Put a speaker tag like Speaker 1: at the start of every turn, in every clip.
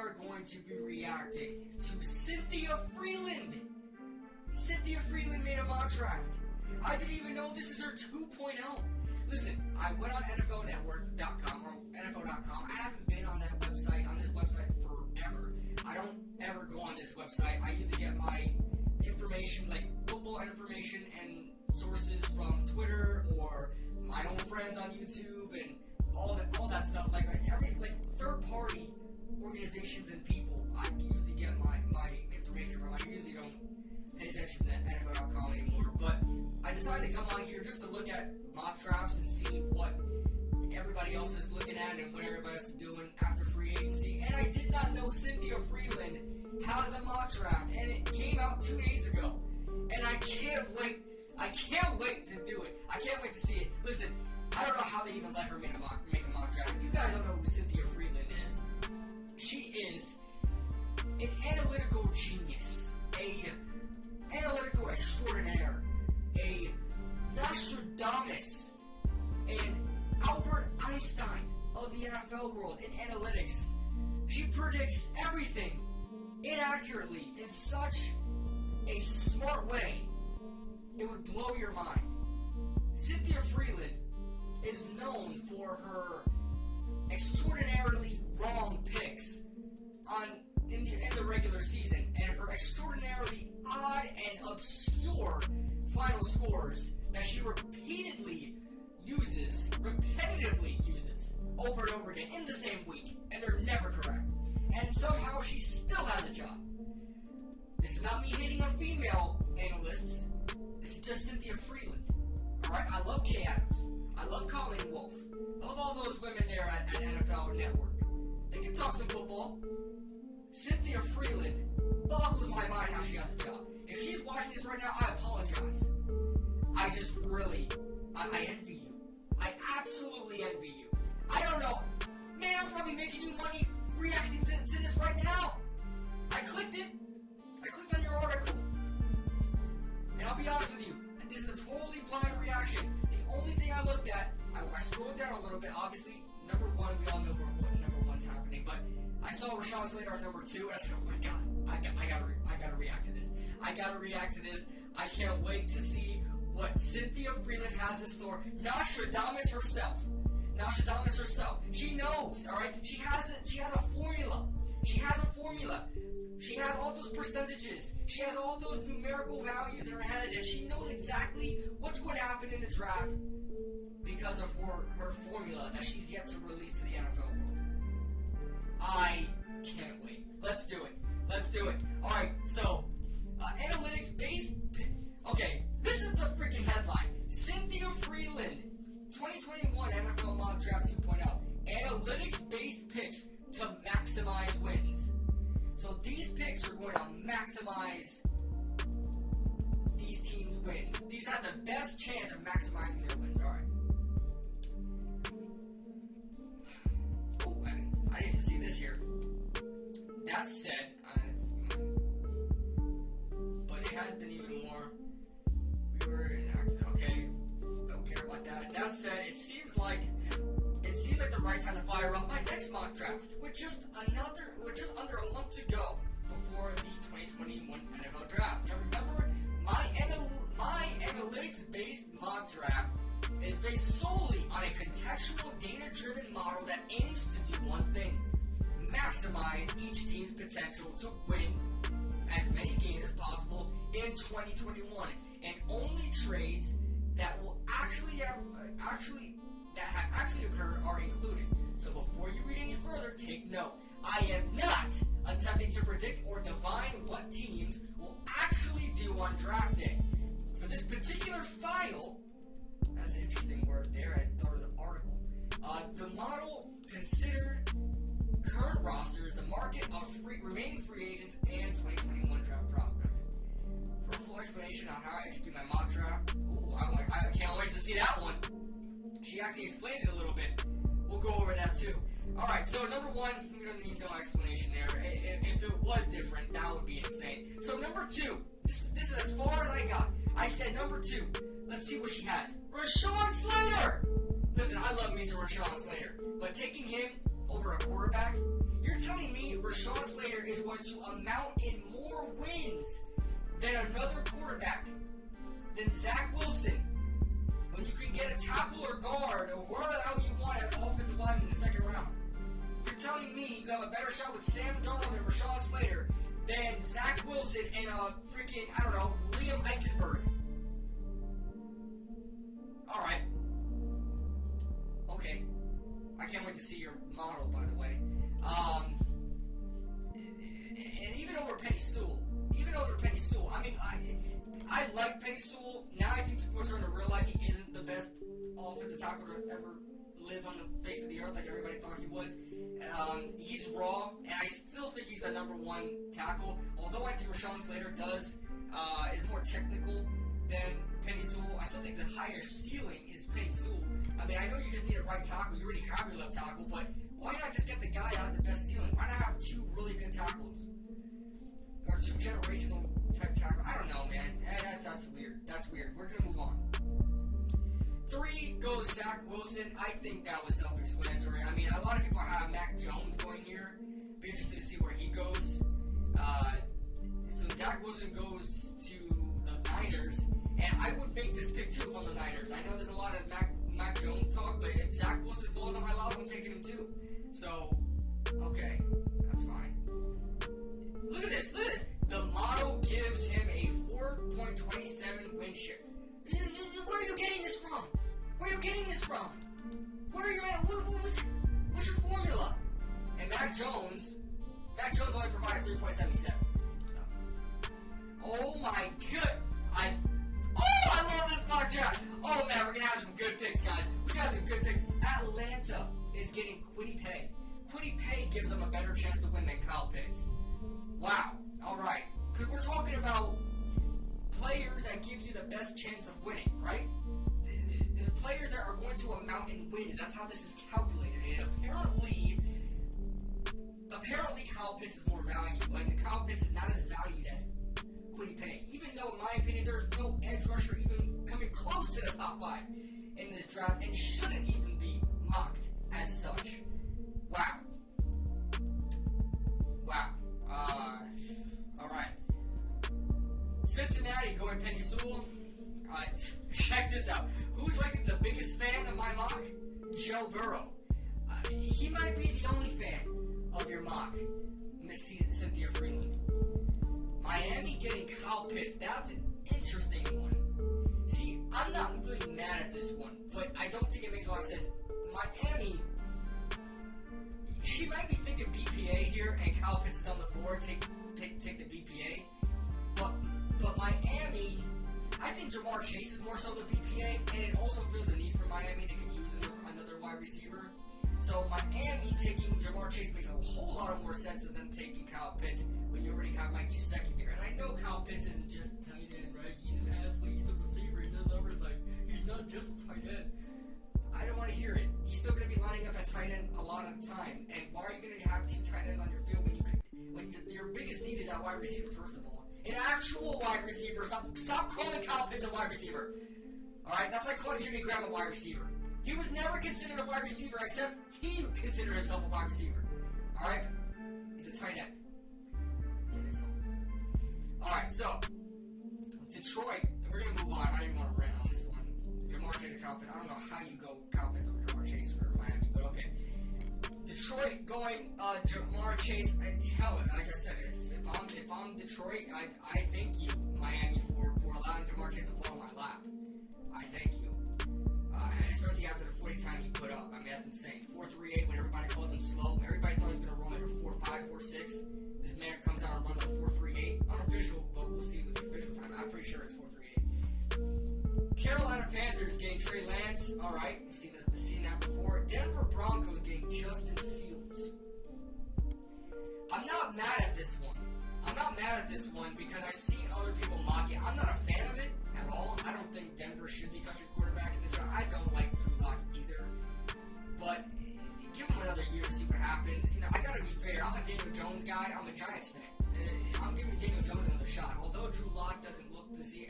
Speaker 1: are going to be reacting to Cynthia Frelund. Cynthia Frelund made a mock draft. I didn't even know this is her 2.0. Listen, I went on NFLnetwork.com or NFL.com. I haven't been on that website, on this website forever. I don't ever go on this website. I usually get my information, like football information and sources from Twitter or my own friends on YouTube and all that stuff. Like third-party organizations and people. I usually get my information from. I usually don't pay attention to NFL.com anymore. But I decided to come on here just to look at mock drafts and see what everybody else is looking at and what everybody else is doing after free agency. And I did not know Cynthia Frelund has a mock draft, and it came out 2 days ago. And I can't wait. I can't wait to do it. I can't wait to see it. Listen, I don't know how they even let her make a mock draft. If you guys don't know who Cynthia Frelund is, she is an analytical genius, a analytical extraordinaire, a Nostradamus, and Albert Einstein of the NFL world in analytics. She predicts everything inaccurately in such a smart way, it would blow your mind. Cynthia Frelund is known for her extraordinarily wrong picks in the regular season and her extraordinarily odd and obscure final scores that she repetitively uses over and over again in the same week, and they're never correct. And somehow she still has a job. This is not me hating on female analysts. This is just Cynthia Frelund. Alright, I love Kay Adams. I love Colleen Wolfe. I love all those women there at NFL Network. They can talk some football. Cynthia Frelund boggles my mind how she has a job. If she's watching this right now, I apologize. I just really, I envy you. I absolutely envy you. I don't know. Man, I'm probably making you money reacting to this right now. I clicked it. I clicked on your article. And I'll be honest with you, this is a totally blind reaction. The only thing I looked at, I scrolled down a little bit. Obviously, number one, we all know what number one's happening. But I saw Rashawn Slater at number two, and I said, oh my God, I gotta react to this. I gotta react to this. I can't wait to see what Cynthia Frelund has in store. Nostradamus herself. She knows, all right? She has a formula. She has all those percentages. She has all those numerical values in her head, and she knows exactly what's going to happen in the draft because of her formula that she's yet to release to the NFL world. I can't wait. Let's do it. All right, so analytics-based... Okay, this is the freaking headline. Cynthia Frelund, 2021 NFL Mock Draft 2.0. Analytics-based picks to maximize wins. So these picks are going to maximize these teams' wins. These have the best chance of maximizing their wins. All right. Oh, I didn't even see this here. That said, but it has been even more. Okay. Don't care about that. That said, it seems like the right time to fire up my next mock draft with just under a month to go before the 2021 NFL draft. Now remember, my analytics-based mock draft is based solely on a contextual, data-driven model that aims to do one thing: maximize each team's potential to win as many games as possible in 2021, and only trades that will actually have occurred are included. So before you read any further, take note. I am not attempting to predict or divine what teams will actually do on draft day. For this particular file, that's an interesting word there, I thought of the article. The model considered current rosters, the market of remaining free agents, and 2021 draft prospects. For a full explanation on how I execute my mock draft, I can't wait to see that one. She actually explains it a little bit. We'll go over that too. Alright, so number one, we don't need no explanation there. If it was different, that would be insane. So number two, this is as far as I got. I said number two. Let's see what she has. Rashawn Slater! Listen, I love me some Rashawn Slater, but taking him over a quarterback, You're telling me Rashawn Slater is going to amount in more wins than another quarterback, than Zach Wilson, when you can get a tackle or guard or whatever the hell you want at offensive line in the second round? You're telling me you have a better shot with Sam Darnold and Rashawn Slater than Zach Wilson and freaking, I don't know, Liam Eichenberg. Alright. Okay. I can't wait to see your model, by the way. And even over Penny Sewell. I mean, I like Penny Sewell. Now I think people are starting to realize he isn't the best offensive tackle to ever live on the face of the earth like everybody thought he was. He's raw, and I still think he's the number one tackle. Although I think Rashawn Slater is more technical than Penny Sewell, I still think the higher ceiling is Penny Sewell. I mean, I know you just need a right tackle. You already have your left tackle, but why not just get the guy that has the best ceiling? Why not have two really good tackles? Or two generational type tackles? I don't know, man. That's weird. That's weird. We're going to move on. 3 goes Zach Wilson. I think that was self-explanatory. I mean, a lot of people have Mac Jones going here. Be interested to see where he goes. So Zach Wilson goes to the Niners, and I would make this pick too if I'm the Niners. I know there's a lot of Mac Jones talk, but if Zach Wilson falls on my lap, I'm taking him too. So, okay, that's fine. Look at this. The model gives him a 4.27 win share. Where are you getting this from? Where are you at? What's your formula? And Mac Jones only provides 3.77. So. Oh my god! I love this mock draft. Oh man, we're gonna have some good picks, guys. We got some good picks. Atlanta is getting Kwity Paye. Kwity Paye gives them a better chance to win than Kyle Pitts. Wow. All right. Because we're talking about players that give you the best chance of winning, right? The players that are going to amount in wins. That's how this is calculated. And apparently Kyle Pitts is more valuable. And Kyle Pitts is not as valued as Kwity Paye. Even though, in my opinion, there's no edge rusher even coming close to the top 5 in this draft and shouldn't even be mocked as such. Wow. Alright. Cincinnati going Penny Sewell. Check this out. Who's like the biggest fan of my mock? Joe Burrow. He might be the only fan of your mock, Miss Cynthia Frelund. Miami getting Kyle Pitts. That's an interesting one. See, I'm not really mad at this one, but I don't think it makes a lot of sense. Miami, she might be thinking BPA here, and Kyle Pitts is on the board. Take the BPA. But Miami, I think Jamar Chase is more so the BPA, and it also feels a need for Miami. They can use another wide receiver. So Miami taking Jamar Chase makes a whole lot of more sense than them taking Kyle Pitts when you already have Mike Dissecting there. And I know Kyle Pitts isn't just tight end, right? He's an athlete, he's a receiver, he's a number like he's not just a tight end. I don't want to hear it. He's still going to be lining up at tight end a lot of the time. And why are you going to have 2 tight ends on your field when your biggest need is that wide receiver, first of all? An actual wide receiver. Stop calling Kyle Pitts a wide receiver. Alright, that's like calling Jimmy Graham a wide receiver. He was never considered a wide receiver, except he considered himself a wide receiver. Alright? He's a tight end. It is all. Alright, so Detroit, we're gonna move on. I don't even want to rant on this one. Jamar Chase and Kyle Pitts. I don't know how you go Kyle Pitts over Jamar Chase for Miami, but okay. Detroit going Jamar Chase. Like I said, if I'm Detroit, I thank you, Miami, for allowing Jamar Chase to fall on my lap. I thank you. And especially after the 40 time he put up. I mean, that's insane. 4.38 when everybody called him slow. Everybody thought he was going to run like a 4.5, 4.6. This man comes out and runs a 4.38. Unofficial, but we'll see with the official time. I'm pretty sure it's 4.38. Carolina Panthers getting Trey Lance. Alright, we've seen that before. Denver Broncos getting Justin Fields. I'm not mad at this one because I've seen other people mock it. I'm not a fan of it at all. I don't think Denver should be touching quarterback in this round. I don't like Drew Lock either. But give him another year to see what happens. You know, I gotta be fair. I'm a Daniel Jones guy. I'm a Giants fan. I'm giving Daniel Jones another shot. Although Drew Lock doesn't look to be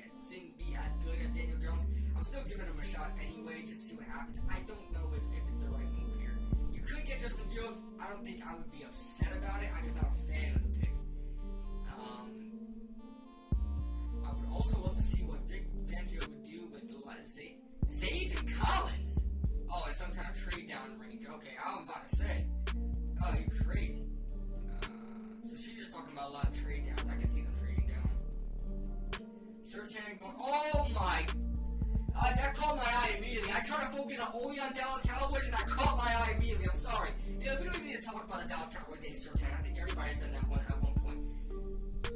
Speaker 1: as good as Daniel Jones, I'm still giving him a shot anyway, just to see what happens. I don't know if it's the right move here. You could get Justin Fields. I don't think I would be upset about it. I'm just not a fan of the pick. I would also love to see what Vic Fangio would do with the Zaven Collins. Oh, it's some kind of trade down range. Okay, I'm about to say. Oh, you're crazy. So she's just talking about a lot of trade downs. I can see them trading down. Surtain going. Oh my. That caught my eye immediately. I tried to focus only on Dallas Cowboys, and that caught my eye immediately. I'm sorry. We don't even need to talk about the Dallas Cowboys getting Surtain. I think everybody's done that at one point.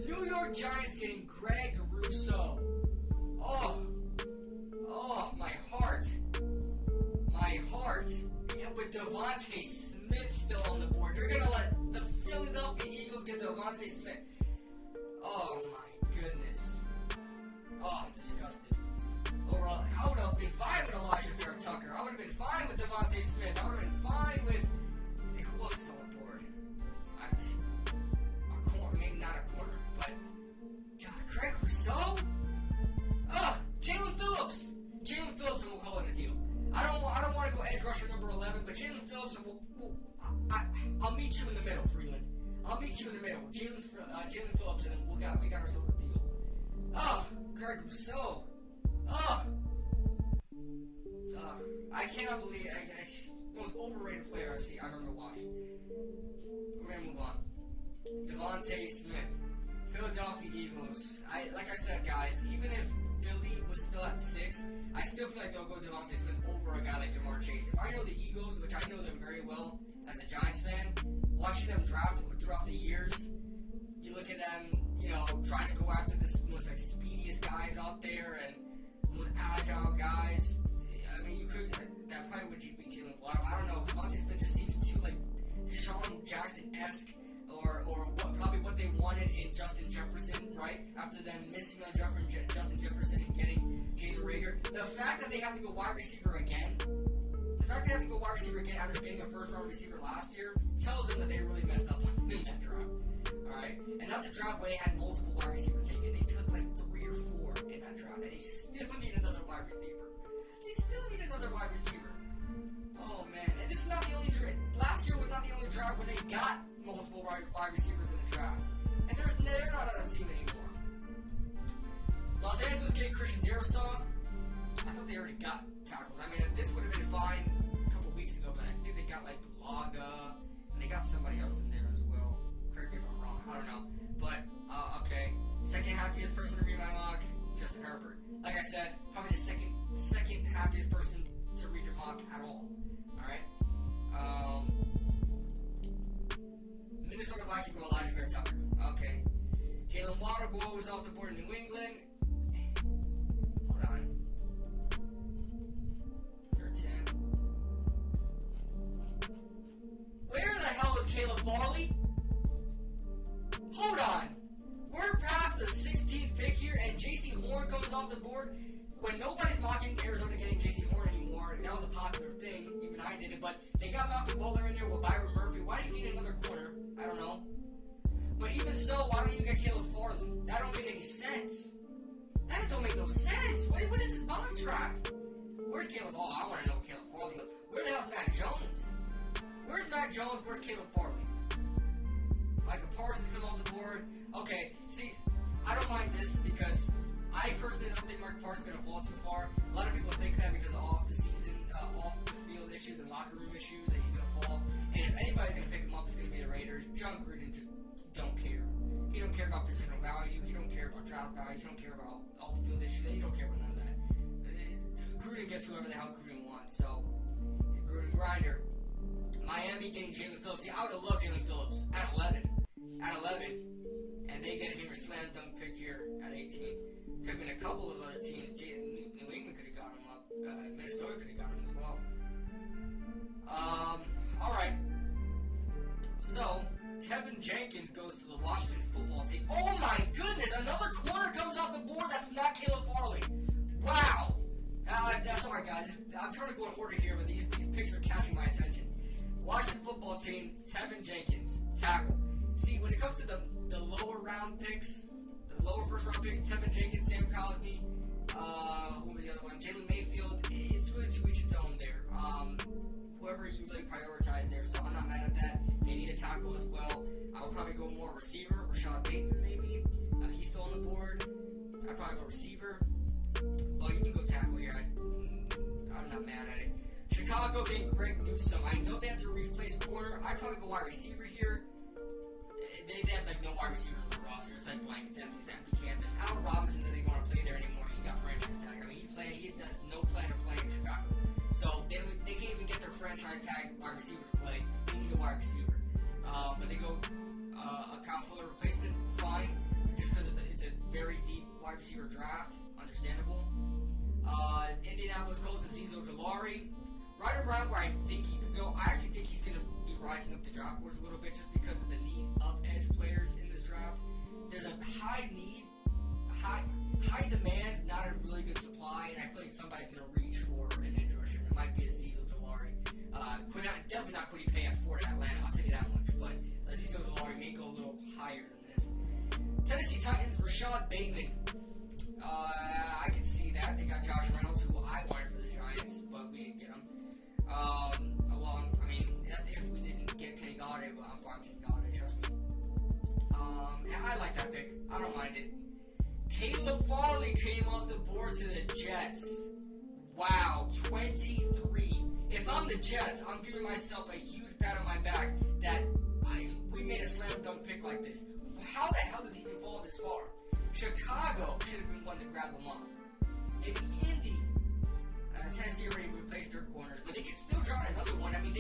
Speaker 1: New York Giants getting Greg Rousseau. Oh, my heart. My heart. Yeah, but Devontae Smith still on the board. You're going to let the Philadelphia Eagles get Devontae Smith. Oh, my goodness. Oh, I'm disgusted. Overall, I would have been fine with Elijah Vera Tucker. I would have been fine with Devontae Smith. I would have been fine with... Who else still on board? A corner. Maybe not a corner, but... God, Greg Rousseau? Jalen Phillips. Jalen Phillips, and we'll call it a deal. I don't want to go edge rusher number 11, but Jalen Phillips, and I'll meet you in the middle, Freeland. I'll meet you in the middle. Jalen Phillips, and we got ourselves a deal. Greg Rousseau. I cannot believe it. Most overrated player I've ever watched. We're gonna move on. Devontae Smith, Philadelphia Eagles. Like I said, guys, even if Philly was still at 6, I still feel like they'll go Devontae Smith over a guy like Jamar Chase. If I know the Eagles, which I know them very well as a Giants fan, watching them draft throughout the years, you look at them, trying to go after the most speediest guys out there and most agile guys. I mean, you could. That probably would be killing. I don't know. Devontae Smith just seems too like Deshaun Jackson-esque, or what they wanted in Justin Jefferson, right? After them missing on Justin Jefferson and getting Jalen Reagor. The fact that they have to go wide receiver again, after getting a first-round receiver last year, tells them that they really messed up in that draft. All right, and that's a draft where they had multiple wide receivers taken. They took like 3 or 4 in that draft, and they still need another wide receiver. Oh man, and this is not the only draft. Last year was not the only draft where they got multiple wide receivers in the draft, and they're not on that team anymore. Los Angeles getting Christian Darrisaw. I thought they already got tackles. I mean, this would have been fine a couple weeks ago, but I think they got like Bulaga, and they got somebody else in there as well. Correct me if I'm wrong. I don't know, but okay. Second happiest person to read my mock, Justin Herbert. Like I said, probably the second happiest person to read your mock at all. Alright? Minnesota Vikings go Elijah Vera Tucker. Okay. Jalen Waddle goes off the board in New England. Hold on. Certain. Where the hell is Caleb Farley? Hold on. We're past the 16th pick here, and J.C. Horn comes off the board. When nobody's mocking Arizona getting J.C. Horn anymore, that was a popular thing. Even I did it, but they got Malcolm Butler in there with Byron Murphy. Why do you need another corner? I don't know. But even so, why don't you get Caleb Farley? That don't make any sense. That just don't make no sense. What is this mock draft? Where's Caleb Farley? I want to know what Caleb Farley goes. Where the hell's Mac Jones? Where's Mac Jones? Where's Caleb Farley? Micah Parsons come off the board. Okay, see, I don't mind this because I personally don't think Micah Parsons is going to fall too far. A lot of people think that because of off the field issues and locker room issues that he's going to fall. And if anybody's going to pick him up, it's going to be the Raiders. John Gruden just don't care. He don't care about positional value. He don't care about draft value. He don't care about off the field issues. He don't care about none of that. Gruden gets whoever the hell Gruden wants. So, he's a Gruden grinder. Miami getting Jalen Phillips. See, I would have loved Jalen Phillips at 11. And they get him a slam dunk pick here at 18. Could have been a couple of other teams. New England could have got him up. Minnesota could have got him as well. Alright. So, Tevin Jenkins goes to the Washington football team. Oh my goodness! Another corner comes off the board that's not Caleb Farley. Wow! Sorry guys, I'm trying to go in order here, but these picks are catching my attention. Washington football team, Tevin Jenkins, tackle. See, when it comes to the lower round picks, the lower first round picks, Tevin Jenkins, Sam Cosmi, who was the other one? Jalen Mayfield. It's really to each its own there. whoever you really prioritize there. So I'm not mad at that. They need a tackle as well. I would probably go more receiver. Rashad Bateman, maybe. He's still on the board. I'd probably go receiver. But you can go tackle here. I'm not mad at it. Chicago getting Greg Newsome. I know they have to replace corner. I'd probably go wide receiver here. They have like no wide receivers on the roster. It's like blank. It's empty canvas. Allen Robinson doesn't even want to play there anymore. He got franchise tag. I mean, he has no plan of playing in Chicago. So they can't even get their franchise tag wide receiver to play. They need a wide receiver. But they go a Kyle Fuller replacement, fine. Just because it's a very deep wide receiver draft, understandable. Indianapolis Colts and Azeez Ojulari. Right around where I think he could go. I actually think he's going to be rising up the draft boards a little bit just because of the need of edge players in this draft. There's a high need, high demand, not a really good supply, and I feel like somebody's going to reach for an edge rusher. It might be Azeez Ojulari. Definitely not Quiddy Pay at Ford at Atlanta, I'll tell you that much, but Azeez Ojulari may go a little higher than this. Tennessee Titans, Rashad Bateman. I can see that. They got Josh Reynolds, who I wanted for the Giants, but we didn't get him. That's if we didn't get Kenny Golladay, but I'm fine Kenny Golladay, trust me. I like that pick. I don't mind it. Caleb Farley came off the board to the Jets. Wow, 23. If I'm the Jets, I'm giving myself a huge pat on my back that we made a slam dunk pick like this. How the hell does he even fall this far? Chicago should have been one to grab him up. Maybe Indy. Tennessee already replaced their corners, but they could still draw another one. I mean,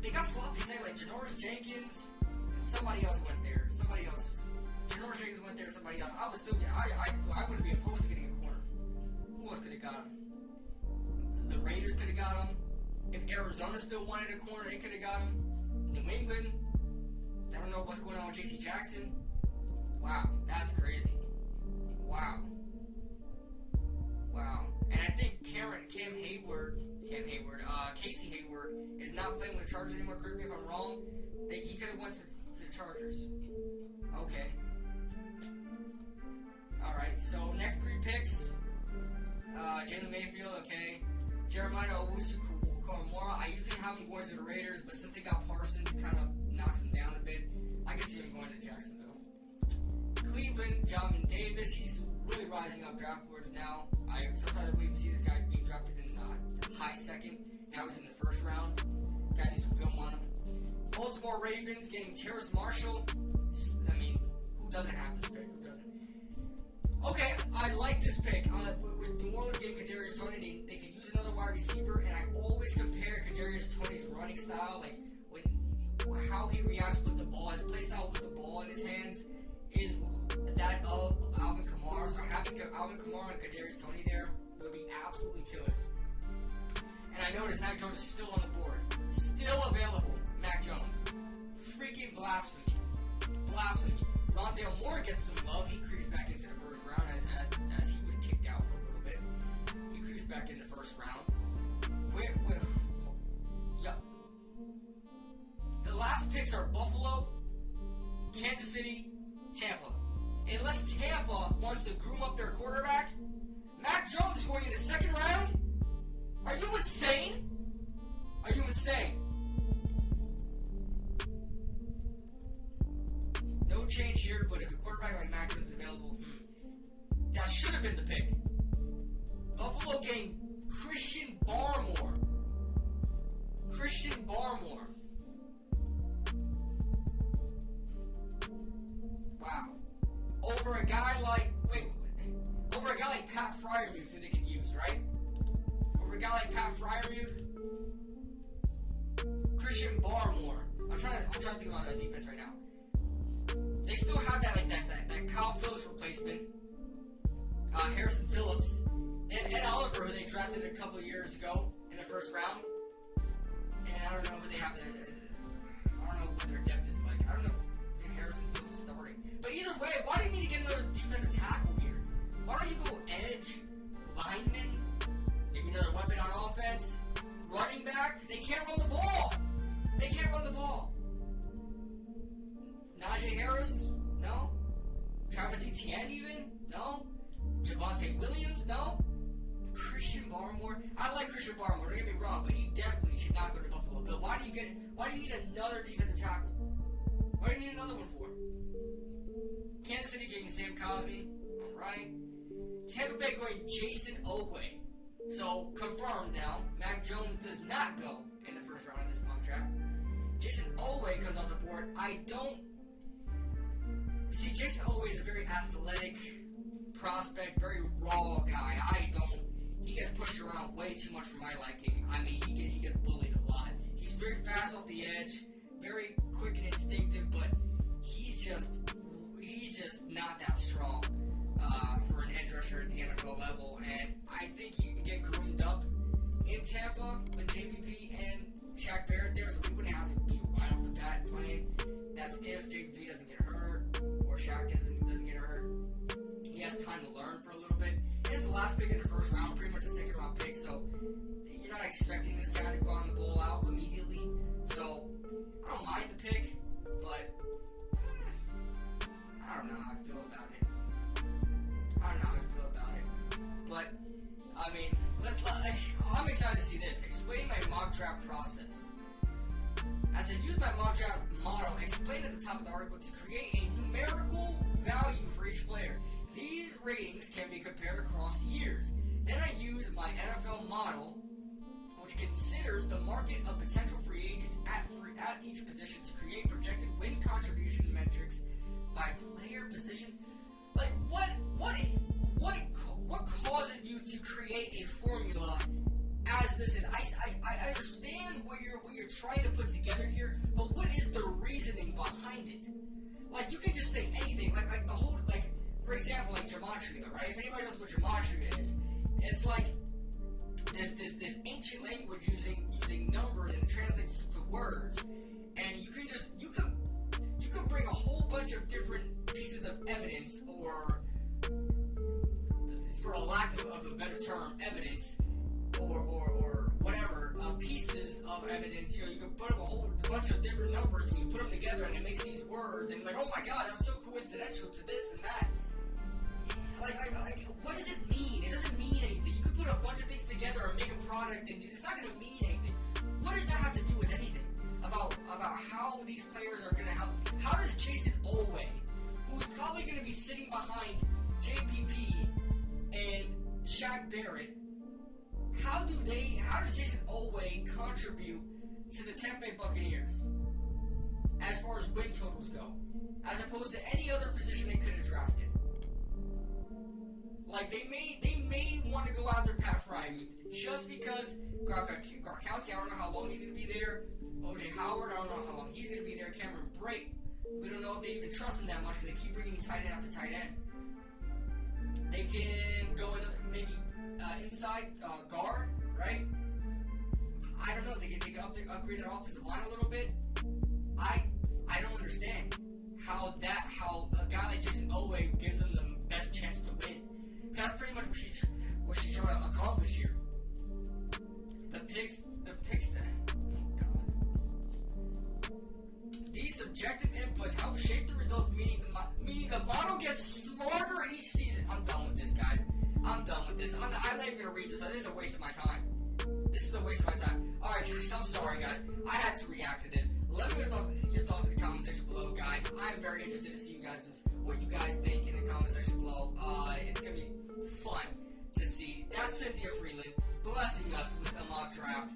Speaker 1: they got sloppy saying like Janoris Jenkins and somebody else went there. Janoris Jenkins went there. Somebody else. I wouldn't be opposed to getting a corner. Who else could have got him? The Raiders could have got him. If Arizona still wanted a corner, they could have got him. New England. I don't know what's going on with J.C. Jackson. Wow, that's crazy. Wow. And I think Casey Hayward is not playing with the Chargers anymore. Correct me if I'm wrong. He could have went to the Chargers. Okay. Alright, so next three picks. Jalen Mayfield, okay. Jeremiah Owusu-Koramoah. I usually have him going to the Raiders, but since they got Parsons, it kind of knocks him down a bit. I can see him going to Jacksonville. Cleveland, Jamin Davis. He's really rising up draft boards now. Sometimes I wouldn't even see this guy being drafted in the high second. Now he's in the first round. Gotta do some film on him. Baltimore Ravens getting Terrace Marshall. I mean, who doesn't have this pick? Who doesn't? Okay, I like this pick. With New Orleans getting Kadarius Toney, they could use another wide receiver, and I always compare Kadarius Toney's running style, like how he reacts with the ball, his play style with the ball in his hands is that of Alvin Kamara. So having Alvin Kamara and Kadarius Toney there would be absolutely killer. And I noticed Mac Jones is still on the board. Still available, Mac Jones. Freaking blasphemy. Rondale Moore gets some love. He creeps back into the first round as he was kicked out for a little bit. He creeps back in the first round. The last picks are Buffalo, Kansas City, Tampa. Unless Tampa wants to groom up their quarterback, Mac Jones is going in the second round? Are you insane? No change here, but if a quarterback like Mac Jones is available, that should have been the pick. Buffalo getting Christian Barmore. Wow. Over a guy like Pat Freiermuth, who they could use, right? Over a guy like Pat Freiermuth, Christian Barmore. I'm trying to think about that defense right now. They still have that Kyle Phillips replacement, Harrison Phillips, and Ed Oliver, who they drafted a couple of years ago in the first round. And I don't know what they have. I don't know what their depth is like. I don't know if Harrison Phillips is starting. But either way, why do you need to get another defensive tackle here? Why don't you go edge, lineman, maybe another weapon on offense, running back? They can't run the ball. Najee Harris? No. Travis Etienne even? No. Javonte Williams? No. Christian Barmore. I like Christian Barmore. Don't get me wrong, but he definitely should not go to Buffalo Bill. Why do you need another defensive tackle? What do you need another one for? Kansas City getting Sam Cosmi. Alright. Tampa Bay going Jason Oweh. So, confirmed now. Mac Jones does not go in the first round of this mock draft. Jason Oweh comes on the board. See, Jason Oweh is a very athletic prospect, very raw guy. He gets pushed around way too much for my liking. I mean, he gets bullied a lot. He's very fast off the edge, very quick and instinctive, but he's just not that strong for an edge rusher at the NFL level. And I think he can get groomed up in Tampa with JPP and Shaq Barrett there, so we wouldn't have to be right off the bat playing. That's if JPP doesn't get hurt or Shaq doesn't get hurt. He has time to learn for a little bit. It's the last pick in the first round, pretty much a second round pick, so you're not expecting this guy to go out and bowl out immediately. So I don't mind the pick, but I don't know how I feel about it. But I mean, I'm excited to see this. Explain my mock draft process. I said, use my mock draft model explained at the top of the article to create a numerical value for each player. These ratings can be compared across years. Then I use my NFL model, which considers the market of potential free agents at each position to create projected win contribution metrics by player position. Like, what causes you to create a formula as this is? I understand what you're trying to put together here, but what is the reasoning behind it? Like, you can just say anything. Like the whole, like, for example, like gematria, right? If anybody knows what gematria is, it's like this ancient language using numbers and translates to words, and you can bring a whole bunch of different pieces of evidence, or for a lack of a better term, evidence, or whatever, pieces of evidence. You know, you can put up a whole bunch of different numbers and you put them together and it makes these words, and you're like, oh my god, that's so coincidental to this and that. Like, what does it mean? It doesn't mean anything. You could put a bunch of things together and make a product, and it's not going to mean anything. What does that have to do with anything? About how these players are going to help? How does Jason Oweh, who's probably going to be sitting behind JPP and Shaq Barrett, how does Jason Oweh contribute to the Tampa Bay Buccaneers as far as win totals go, as opposed to any other position they could have drafted? Like, they may want to go out there Pat Frymuth just because Gronkowski, I don't know how long he's going to be there. O.J. Howard, I don't know how long he's going to be there. Cameron Brate, we don't know if they even trust him that much because they keep bringing tight end after tight end. They can go with maybe inside guard, right? I don't know. They can upgrade their offensive line a little bit. I don't understand how a guy like Jason Oweh gives them the best chance to win. That's pretty much what she's trying to accomplish here. The picks. Oh god. These subjective inputs help shape the results, meaning the model gets smarter each season. I'm done with this, guys. I'm done with this. I'm not even gonna read this. This is a waste of my time. Alright, guys, I'm sorry, guys. I had to react to this. Let me know your thoughts in the comment section below, guys. I'm very interested to see what you guys think in the comment section below. It's gonna be fun to see. That's Cynthia Frelund blessing us with a mock draft.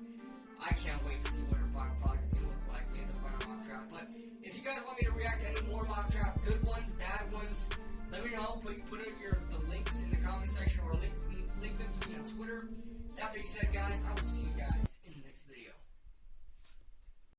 Speaker 1: I can't wait to see what her final product is gonna look like in the final mock draft. But if you guys want me to react to any more mock draft, good ones, bad ones, let me know. Put the links in the comment section, or link them to me on Twitter. That being said, guys, I will see you guys